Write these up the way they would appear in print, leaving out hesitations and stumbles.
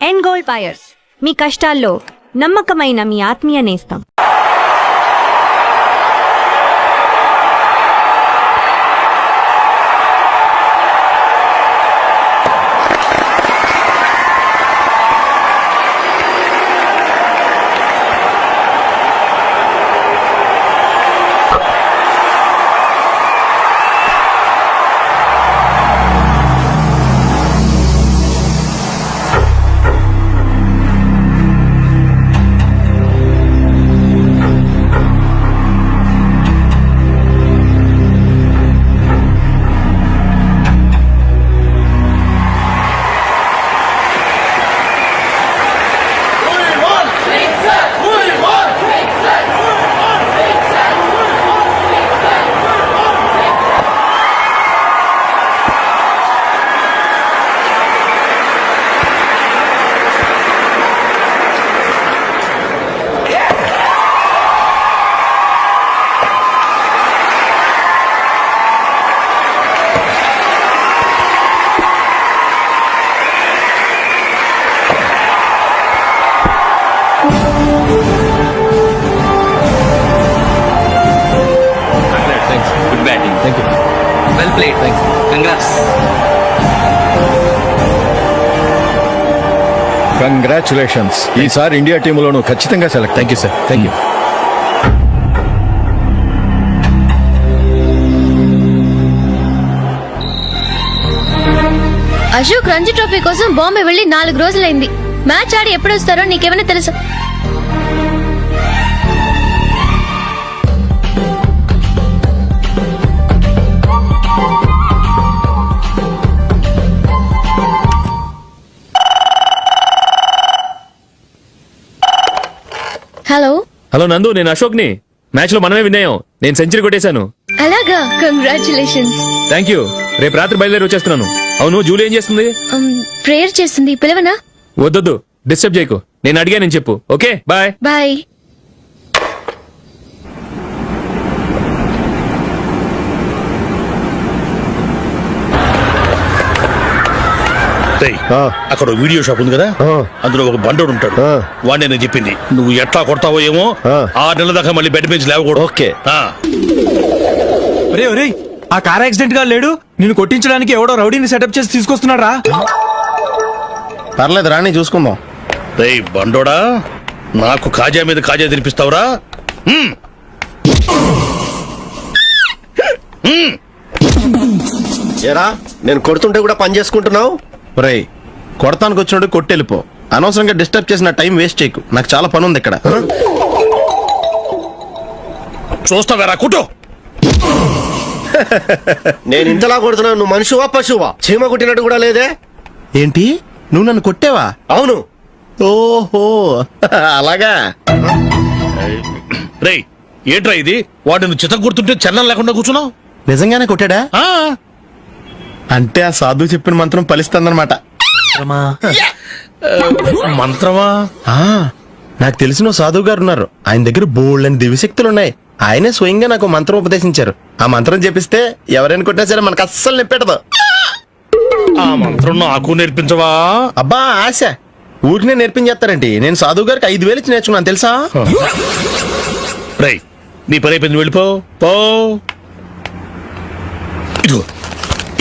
End goal buyers, మీ కష్టాల్లో నమ్మకమైన మీ ఆత్మీయ నేస్తం. Well played. Thanks. Congrats. Congratulations. ఈసారి ఇండియా టీంలోనూ ఖచ్చితంగా select. Thank you sir. Thank you. Ashok Ranji trophy కోసం బాంబే వెళ్లి 4 రోజులైంది. మ్యాచ్ ఆడి ఎప్పుడు వస్తారో నీకేమైనా తెలుసా? హలో హలో నందు, నేను అశోక్ని. మ్యాచ్ లో మనమే విన్నాయం. నేను సెంచరీ కొట్టేశాను. అలాగా, కంగ్రాచులేషన్స్. Thank you. రేపు రాత్రి బయలుదేరి వచ్చేస్తున్నాను. అవును, జూలీ ఏం చేస్తుంది? ప్రేయర్ చేస్తుంది, పిలవనా? వద్దొద్దు, డిస్టర్బ్ చేయకు. నేను అడిగానని చెప్పు. Okay, bye. బాయ్. అక్కడ వీడియో షాప్ ఉంది కదా, అందులో ఒక బండోడు ఉంటాడు. వాడిని నేను చెప్పింది నువ్వు ఎట్లా కొడతావో ఏమో. 6 నెలల దాకా మళ్ళీ బెడ్ పెంచి లేవకూడదు. ఓకే. ఆ కార్ యాక్సిడెంట్ గా లేడు, నిన్ను కొట్టించడానికి ఎవడో రౌడీని సెటప్ చేసి తీసుకొస్తున్నాడు రా. పర్లేదు, రాని చూసుకుందాం. రేయ్ బండోడా, నాకు కాజా మీద కాజా తినిపిస్తావురా? ఏరా, నేను కొడుతుంటే కూడా పని చేసుకుంటున్నావు? రేయ్, కొడతానికి వచ్చినట్టు కొట్టెళ్ళిపో. అనవసరంగా డిస్టర్బ్ చేసిన టైం వేస్ట్ చేయకు. నాకు చాలా పని ఉంది ఇక్కడ. చూస్తావేరా కుట్టు. నేను ఇంతలా కొడుతున్నావు, నువ్వు మనుషువా పశువా? చీమ కొట్టినట్టు కూడా లేదే. ఏంటి, నువ్వు నన్ను కొట్టావా? అవును. ఓహో, అలాగా. రేయ్ ఏంట్రా ఇది? వాడిని చిత్త గుర్తుంటే చలనం లేకుండా కూర్చున్నావు. నిజంగానే కొట్టాడా? అంటే ఆ సాధువు చెప్పిన మంత్రం ఫలిస్తుందన్నమాట. మంత్రమా? నాకు తెలిసిన సాధువు గారు ఉన్నారు. ఆయన దగ్గర బోల్డని దివ్యశక్తులు ఉన్నాయి. ఆయనే స్వయంగా నాకు మంత్రం ఉపదేశించారు. ఆ మంత్రం చెప్పిస్తే ఎవరైనా కొట్టినా సరే మనకు అస్సలు నిప్పెట్టదు. ఆ మంత్రం నాకు నేర్పించవా? అబ్బా ఆశ, ఊరినే నేర్పించేస్తారండి. నేను సాధువు గారికి 5,000 ఇచ్చి నేర్చుకున్నాను తెలుసా? రేయ్ నీ పని అయిపోయింది, వెళ్ళిపో. పో. ఇదిగో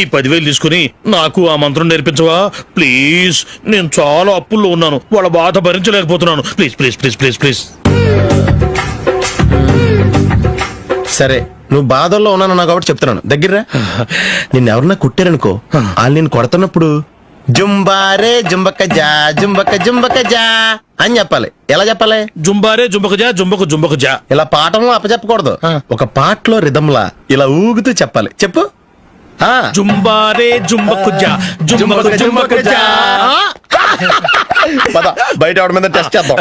ఈ 10,000 తీసుకుని నాకు ఆ మంత్రం నేర్పించవా ప్లీజ్? నేను చాలా అప్పుల్లో ఉన్నాను, వాళ్ళ బాధ భరించలేకపోతున్నాను. Please please please please please. సరే, నువ్వు బాధల్లో ఉన్నాను నాకు కాబట్టి చెప్తున్నాను. దగ్గర నిన్ను ఎవరన్నా కుట్టారనుకో, వాళ్ళు నేను కొడుతున్నప్పుడు జుంబారే జుంబక జా జుంబక జుంబక జా అని చెప్పాలి. ఎలా చెప్పాలి? జుంబారే జుంబక జా జుంబక జుంబక జా. ఇలా పాఠంలో అప్పచెప్పకూడదు. ఒక పాటలో రిధంలా ఇలా ఊగుతూ చెప్పాలి. చెప్పు. జుంబారే జుంబకు జా జుంబకు జుంబకు జా. పద, బయట ఆవిడ మీద టెస్ట్ చేద్దాం.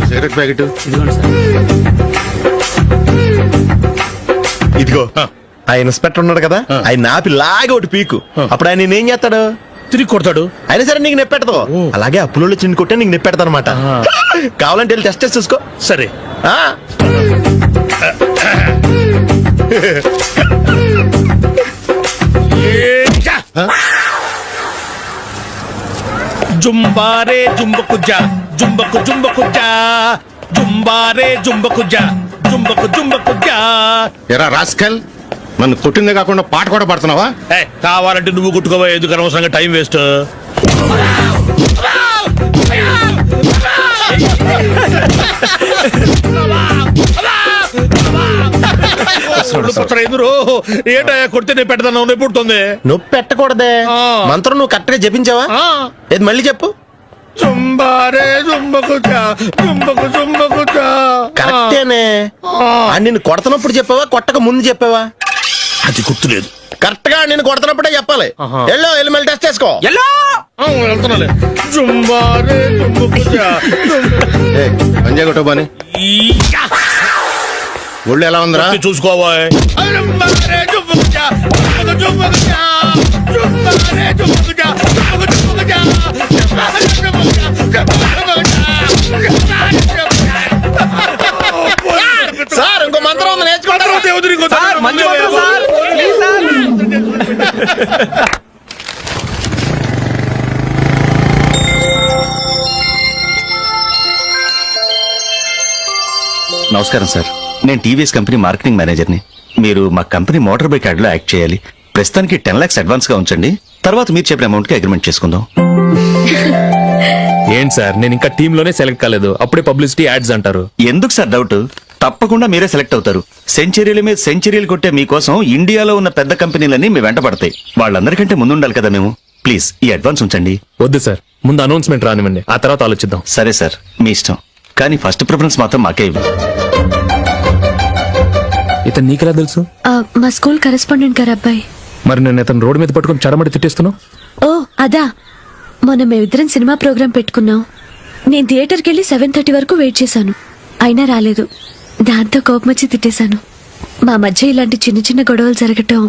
సిగరెట్ ప్యాకెట్ ఇదిగో. ఆ ఇన్స్పెక్టర్ ఉన్నాడు కదా, ఆయన ఆపి లాగే ఒకటి పీకు. అప్పుడు ఆయన నేనేం చేస్తాడు? తిరిగి కొడతాడు. అయినా సరే నీకు నెప్పెడతావు. అలాగే అప్పులో చిన్న కొట్టే నీకు నెప్పెడతా అనమాట. కావాలంటే వెళ్ళి టెస్ట్ చూసుకో. సరే. జుంబారే జుంబకుజా జుంబకు జుంబకుజా జుంబారే జుంబకుజా జుంబకు జుంబకుజా. ఎరా రాస్కల్, నన్ను కొట్టిందే కాకుండా పాట కూడా పడుతున్నావా? కావాలంటే నువ్వు కొట్టుకోవా, ఎందుకు అనవసరంగా టైం వేస్ట్. ఏంటా కొడితే నేను పెడతాను, నొప్పి పుడుతుంది. నొప్పి పెట్టకూడదే. ఆ. మంత్రం నువ్వు కరెక్ట్ గా జపించావా? ఏది మళ్ళీ చెప్పు. జుంబారే జుంబకుజా జుంబకు జుంబకుజా. కరెక్టేనే. నిన్ను కొడుతున్నప్పుడు చెప్పావా, కొట్టక ముందు చెప్పావా? అది గుర్తులేదు. కరెక్ట్ గా నేను కొడుతున్నప్పుడే చెప్పాలి. వెళ్ళి మళ్ళీ టెస్ట్ చేసుకో. వెళ్తున్నాలే. జుంబారే జుంబకుజా పంజా కొట్టబాని ఒళ్ళు ఎలా ఉందిరా? చూసుకోవా. సార్ ఇంకో మంత్రం ఉంది, నేర్చుకుంటారు. మంచి మంత్రం సార్. Please sir. నమస్కారం సార్, నేను టీవీఎస్ కంపెనీ మార్కెటింగ్ మేనేజర్ని. మీరు మా కంపెనీ మోటార్ బైక్ యాడ్ లో యాక్ట్ చేయాలి. ప్రస్తుతానికి 10 lakhs అడ్వాన్స్ గా ఉంచండి, తర్వాత మీరు చెప్పిన అమౌంట్ కి అగ్రిమెంట్ చేసుకుందాం. ఏంటి సార్, నేను ఇంకా టీమ్ లోనే సెలెక్ట్ కాలేదు, అప్పుడే పబ్లిసిటీ యాడ్స్ అంటారు. ఎందుకు సార్ డౌట్? తప్పకుండా మీరే సెలెక్ట్ అవుతారు. సెంచరీల మీద సెంచరీలు కొట్టే మీకోసం ఇండియాలో ఉన్న పెద్ద కంపెనీలన్నీ మీ వెంట పడతాయి. వాళ్ళందరికంటే ముందుండాలి కదా మేము. ప్లీజ్ ఈ అడ్వాన్స్ ఉంచండి. వద్దు సార్, ముందు అనౌన్స్మెంట్ రానివ్వండి, ఆ తర్వాత ఆలోచిద్దాం. సరే సార్, మీ ఇష్టం, కానీ ఫస్ట్ ప్రిఫరెన్స్ మాత్రం మాకే ఇవ్వండి. ఇతను నీకెలా తెలుసు? మా స్కూల్ కరెస్పాండెంట్ గారు అబ్బాయి. మరి నేను ఇతను రోడ్డు మీద పట్టుకుని చడమడి తిట్టేస్తున్నావు. ఓ అదా, మొన్న మేమిద్దరం సినిమా ప్రోగ్రాం పెట్టుకున్నాం. నేను థియేటర్కి వెళ్ళి 7:30 వరకు వెయిట్ చేశాను, అయినా రాలేదు. దాంతో కోపం వచ్చి తిట్టేశాను. మా మధ్య ఇలాంటి చిన్న చిన్న గొడవలు జరగటం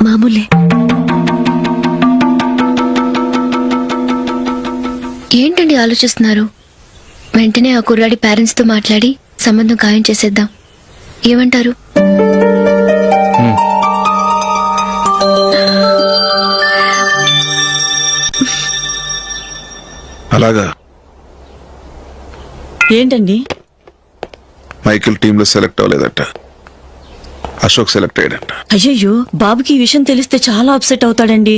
మామూలే. ఏంటండి ఆలోచిస్తున్నారు? వెంటనే ఆ కుర్రాడి పేరెంట్స్ తో మాట్లాడి సంబంధం ఖాయం చేసేద్దాం. ఏమంటారు? అలాగా. ఏంటండి? మైకిల్ టీమ్ లో సెలెక్ట్ అవ్వలేదట, అశోక్ సెలెక్ట్ అయ్యాడంట. అయ్యయ్యో, బాబుకి ఈ విషయం తెలిస్తే చాలా అప్సెట్ అవుతాడండి.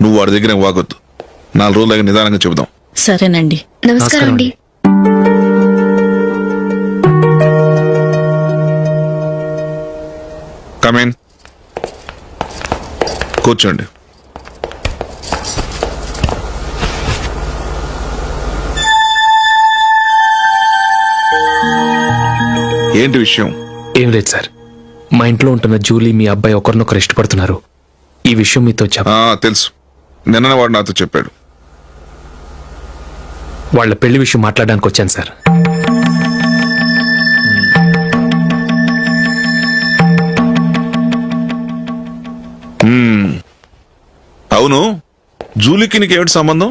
నువ్వు వాడి దగ్గర వాగొద్దు, 4 రోజులు నిదానంగా చెబుదాం. సరేనండి. నమస్కారం అండి. కమేన్, కూర్చోండి. ఏంటి విషయం? ఏం లేదు సార్, మా ఇంట్లో ఉంటున్న జూలీ మీ అబ్బాయి ఒకరినొకరు ఇష్టపడుతున్నారు. ఈ విషయం మీతో తెలుసు, నిన్న వాడు నాతో చెప్పాడు. వాళ్ళ పెళ్లి విషయం మాట్లాడడానికి వచ్చాను సార్. అవును, జూలీకి నీకేమిటి సంబంధం?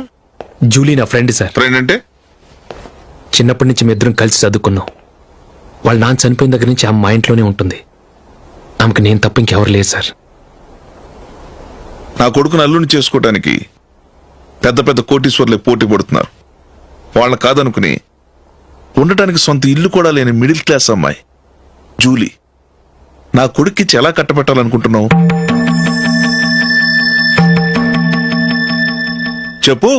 జూలీ నా ఫ్రెండ్ సార్. ఫ్రెండ్ అంటే? చిన్నప్పటి నుంచి మీ ఇద్దరం కలిసి చదువుకున్నాం. వాళ్ళ నాన్న చనిపోయిన దగ్గర నుంచి ఆమె మా ఇంట్లోనే ఉంటుంది. ఆమెకు నేను తప్ప ఇంకెవరు లేదు సార్. నా కొడుకును అల్లుని చేసుకోవటానికి పెద్ద పెద్ద కోటీశ్వర్లే పోటీ పడుతున్నారు. వాళ్ళని కాదనుకుని ఉండటానికి సొంత ఇల్లు కూడా లేని మిడిల్ క్లాస్ అమ్మాయి జూలీ నా కొడుక్కి ఎలా కట్టబెట్టాలనుకుంటున్నావు? చెప్పు.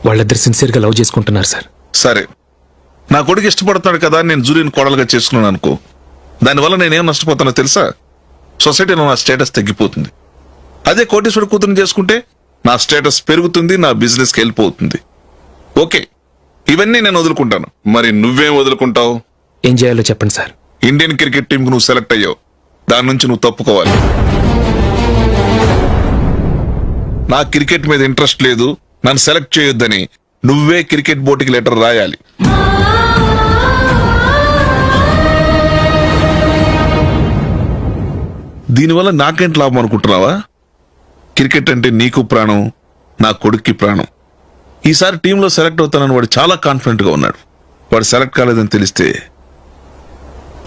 వాళ్ళిద్దరు సిన్సియర్గా లవ్ చేసుకుంటున్నారు సార్. సరే, నా కొడుకు ఇష్టపడుతున్నాడు కదా అని నేను జూలీని కోడలుగా చేసుకున్నాను అనుకో, దానివల్ల నేనేం నష్టపోతానో తెలుసా? సొసైటీలో నా స్టేటస్ తగ్గిపోతుంది. అదే కోటీశ్వరుడు కూతురుని చేసుకుంటే నా స్టేటస్ పెరుగుతుంది, నా బిజినెస్కి వెళ్ళిపోతుంది. ఓకే, ఇవన్నీ నేను వదులుకుంటాను. మరి నువ్వేం వదులుకుంటావు? ఏం చేయాలో చెప్పండి సార్. ఇండియన్ క్రికెట్ టీంకి నువ్వు సెలెక్ట్ అయ్యావు, దాని నుంచి నువ్వు తప్పుకోవాలి. నా క్రికెట్ మీద ఇంట్రెస్ట్ లేదు, నన్ను సెలెక్ట్ చేయొద్దని నువ్వే క్రికెట్ బోర్డుకి లెటర్ రాయాలి. దీనివల్ల నాకేంటి లాభం అనుకుంటున్నావా? క్రికెట్ అంటే నీకు ప్రాణం, నా కొడుక్కి ప్రాణం. ఈసారి టీంలో సెలెక్ట్ అవుతానని వాడు చాలా కాన్ఫిడెంట్ గా ఉన్నాడు. వాడు సెలెక్ట్ కాలేదని తెలిస్తే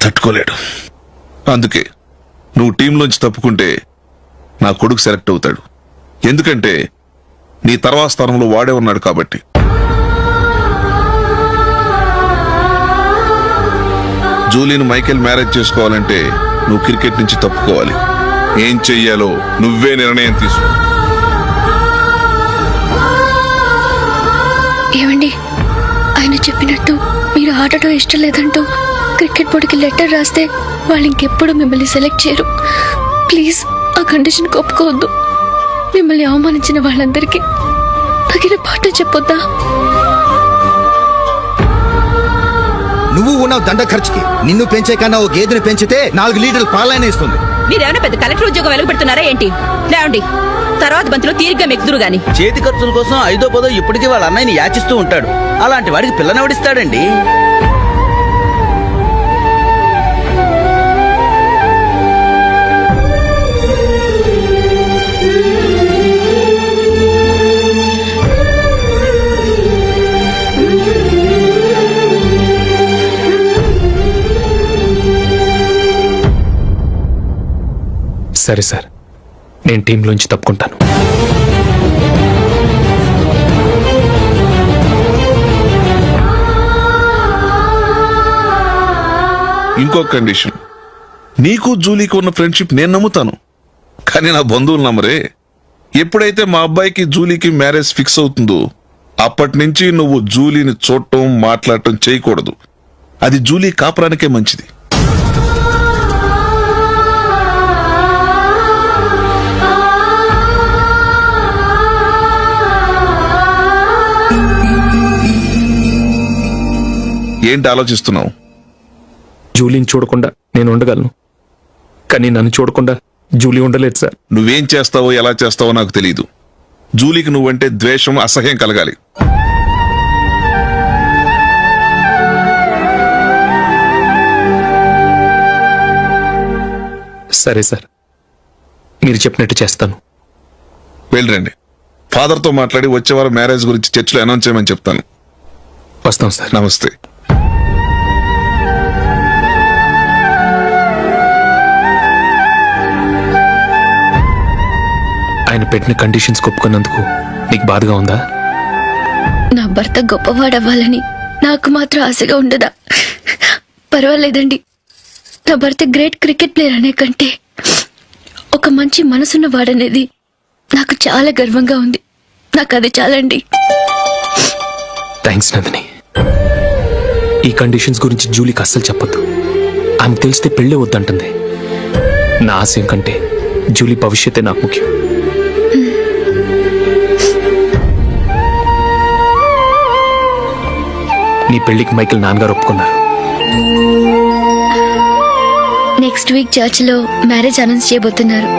తట్టుకోలేడు. అందుకే నువ్వు టీంలోంచి తప్పుకుంటే నా కొడుకు సెలెక్ట్ అవుతాడు. ఎందుకంటే నీ తర్వాత స్థానంలో వాడే ఉన్నాడు కాబట్టి. జూలీని మైకేల్ మ్యారేజ్ చేసుకోవాలంటే నువ్వు క్రికెట్ నుంచి తప్పుకోవాలి. ఏం చెయ్యాలో నువ్వే నిర్ణయం తీసుకో. ఏమండి, ఆయన చెప్పినట్టు మీరు ఆడటం ఇష్టం లేదంటూ క్రికెట్ బోర్డుకి లెటర్ రాస్తే వాళ్ళు ఇంకెప్పుడు మిమ్మల్ని సెలెక్ట్ చేయరు. ప్లీజ్ ఆ కండిషన్ ఒప్పుకోవద్దు. మిమ్మల్ని అవమానించిన వాళ్ళందరికీ తగిన పాఠం చెప్పొద్దా? నువ్వు ఉన్నావు దండ ఖర్చుకి. నిన్ను పెంచే కన్నా ఓ గేదెని పెంచితే 4 లీటర్ల పాలైనా ఇస్తుంది. మీరేమైనా పెద్ద కలెక్టర్ ఉద్యోగం వెలుగుపెడుతున్నారా ఏంటి? లేవండి, తర్వాత బంతిలో తీరిగ్గా మెక్కుదురు గాని. చేతి ఖర్చుల కోసం 5వ 10వ ఇప్పటికీ వాళ్ళ అన్నయ్యని యాచిస్తూ ఉంటాడు. అలాంటి వాడికి పిల్లనెవడిస్తాడండి? సరే సార్, నేను టీంలోంచి తప్పుకుంటాను. ఇంకో కండిషన్, నీకు జూలీకి ఉన్న ఫ్రెండ్షిప్ నేను నమ్ముతాను, కానీ నా బంధువులు నమ్మరే. ఎప్పుడైతే మా అబ్బాయికి జూలీకి మ్యారేజ్ ఫిక్స్ అవుతుందో అప్పటి నుంచి నువ్వు జూలీని చూడటం మాట్లాడటం చేయకూడదు. అది జూలీ కాపురానికే మంచిది. ఏంటి ఆలోచిస్తున్నావు? జూలీని చూడకుండా నేను ఉండగలను, కానీ నన్ను చూడకుండా జూలీ ఉండలేదు సార్. నువ్వేం చేస్తావో ఎలా చేస్తావో నాకు తెలియదు. జూలీకి నువ్వంటే ద్వేషం, అసహ్యం కలగాలి. సరే సార్, మీరు చెప్పినట్టు చేస్తాను. వెళ్ళండి, ఫాదర్తో మాట్లాడి వచ్చేవారం మ్యారేజ్ గురించి చర్చిలో అనౌన్స్ చేయమని చెప్తాను. వస్తాం సార్. నమస్తే. ఆయన పెట్టిన కండిషన్స్ ఒప్పుకున్నందుకు నీకు బాధగా ఉందా? నా భర్త గొప్పవాడవ్వాలని నాకు మాత్రం ఆశగా ఉండదా? పర్వాలేదండి. నా భర్త గ్రేట్ క్రికెట్ ప్లేయర్ అనే కంటే ఒక మంచి మనసున్న వాడనేది నాకు చాలా గర్వంగా ఉంది. నాకు అది చాలండి. థ్యాంక్స్ నందిని. ఈ కండిషన్స్ గురించి జూలీకి అస్సలు చెప్పొద్దు. ఆమెకు తెలిస్తే పెళ్ళే వద్దంటుంది. నా ఆశయం కంటే జూలీ భవిష్యత్తే నాకు ముఖ్యం. నీ పెళ్లికి మైకేల్ నాన్నగారు ఒప్పుకున్నారు. నెక్స్ట్ వీక్ చర్చిలో మ్యారేజ్ అనౌన్స్ చేయబోతున్నారు.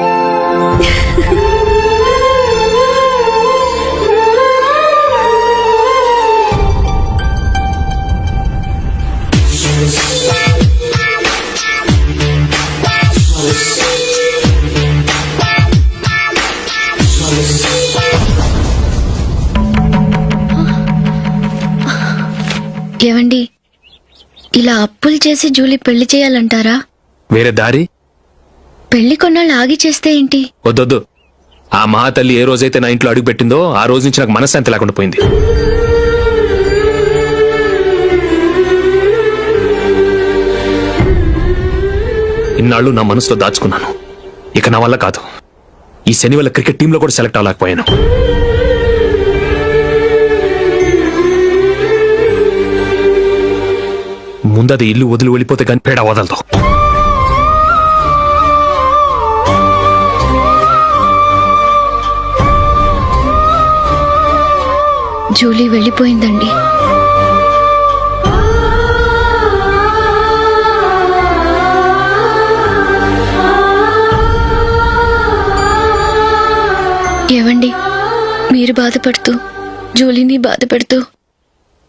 ఏవండి, ఇలా అప్పులు చేసి జూలీ పెళ్లి చేయాలంటారా? వేరే దారి? పెళ్లి కొన్నాళ్ళు ఆగి చేస్తే ఏంటి? వద్దొద్దు. ఆ మహాతల్లి ఏ రోజైతే నా ఇంట్లో అడుగు పెట్టిందో ఆ రోజు నుంచి నాకు మనశ్శాంతి లేకుండా పోయింది. ఇన్నాళ్ళు నా మనసులో దాచుకున్నాను. ఇక నా వల్ల కాదు. ఈ శని వల్ల క్రికెట్ టీంలో కూడా సెలెక్ట్ అవ్వలేకపోయాను. ముందది ఇల్లు వదిలి వెళ్ళిపోతే కానీ పేడ వదలదు. జూలీ వెళ్ళిపోయిందండి. ఏవండి, మీరు బాధపడుతూ జూలీని బాధపెడుతూ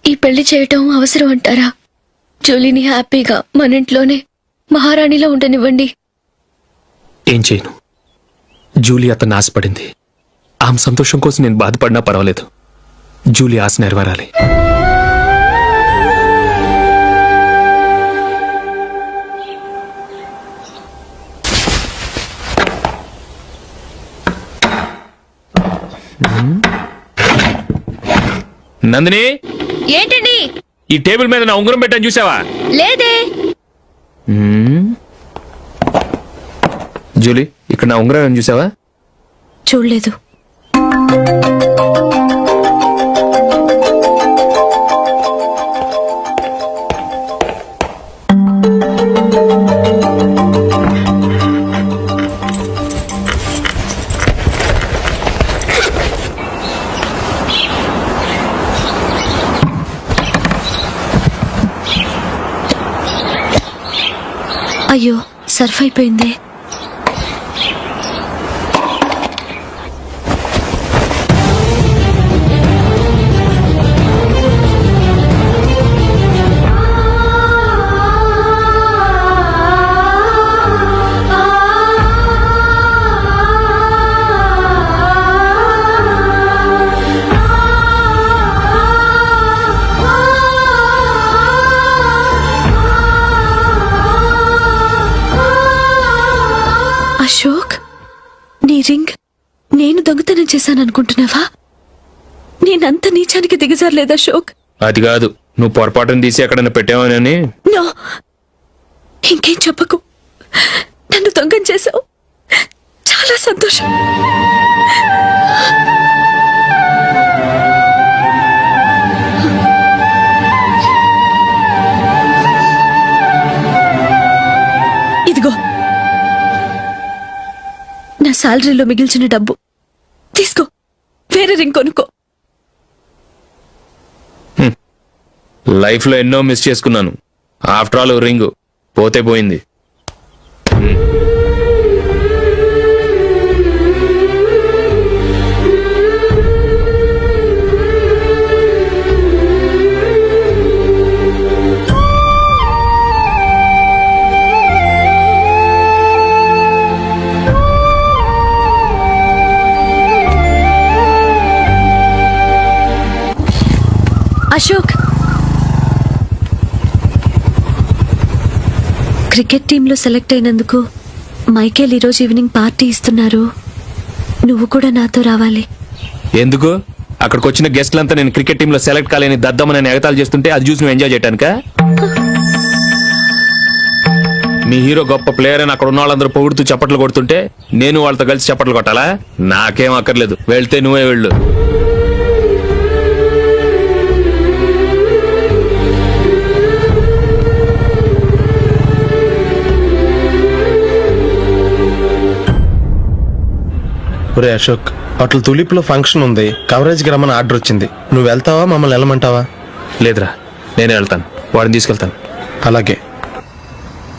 ఈ పెళ్లి చేయటం అవసరం అంటారా? జూలీని హ్యాపీగా మన ఇంట్లోనే మహారాణిలో ఉండనివ్వండి. ఏం చేయను? జూలీ అతన్ని ఆశపడింది. ఆమె సంతోషం కోసం నేను బాధపడినా పర్వాలేదు. జూలీ ఆశ నెరవేరాలి. నందిని, ఏంటండి? ఈ టేబుల్ మీద నా ఉంగరం పెట్టాను చూసావా? లేదే. జూలీ, ఇక్కడ నా ఉంగరం చూసావా? చూడలేదు. అయ్యో, సర్ఫ్ అయిపోయిందే. అశోక్, నీ రింగ్ నేను దొంగతనం చేశాననుకుంటున్నావా? నేనంత నీచానికి దిగజారలేదు అశోక్. అది కాదు, నువ్వు పొరపాటును తీసి ఎక్కడన్నా పెట్టావని. నో, ఇంకేం చెప్పకు. నన్ను దొంగం చేశావు. చాలా సంతోషం. ఇదిగో నా శాలరీలో మిగిల్చిన డబ్బు తీసుకో, వేరే రింగ్ కొనుక్కో. లైఫ్ లో ఎన్నో మిస్ చేసుకున్నాను. ఆఫ్టర్ ఆల్ రింగ్ పోతే పోయింది. అశోక్, క్రికెట్ టీంలో సెలెక్ట్ అయినందుకు మైకేల్ ఈరోజు ఈవినింగ్ పార్టీ ఇస్తున్నారు. నువ్వు కూడా నాతో రావాలి. ఎందుకు? అక్కడికి వచ్చిన గెస్ట్లంతా నేను క్రికెట్ టీంలో సెలెక్ట్ కాలేని దద్దమని ఎగతాలు చేస్తుంటే అది చూసి నువ్వు ఎంజాయ్ చేయటానికా? మీ హీరో గొప్ప ప్లేయర్ అని అక్కడ ఉన్న వాళ్ళందరూ పొగుడుతూ చప్పట్లు కొడుతుంటే నేను వాళ్ళతో కలిసి చప్పట్లు కొట్టాలా? నాకేం అక్కర్లేదు, వెళ్తే నువ్వే వెళ్ళు. ఒరే అశోక్, అట్లా తులిప్లో ఫంక్షన్ ఉంది, కవరేజ్కి రమ్మని ఆర్డర్ వచ్చింది. నువ్వు వెళ్తావా, మమ్మల్ని వెళ్ళమంటావా? లేదురా, నేనే వెళ్తాను. వాడిని తీసుకెళ్తాను. అలాగే.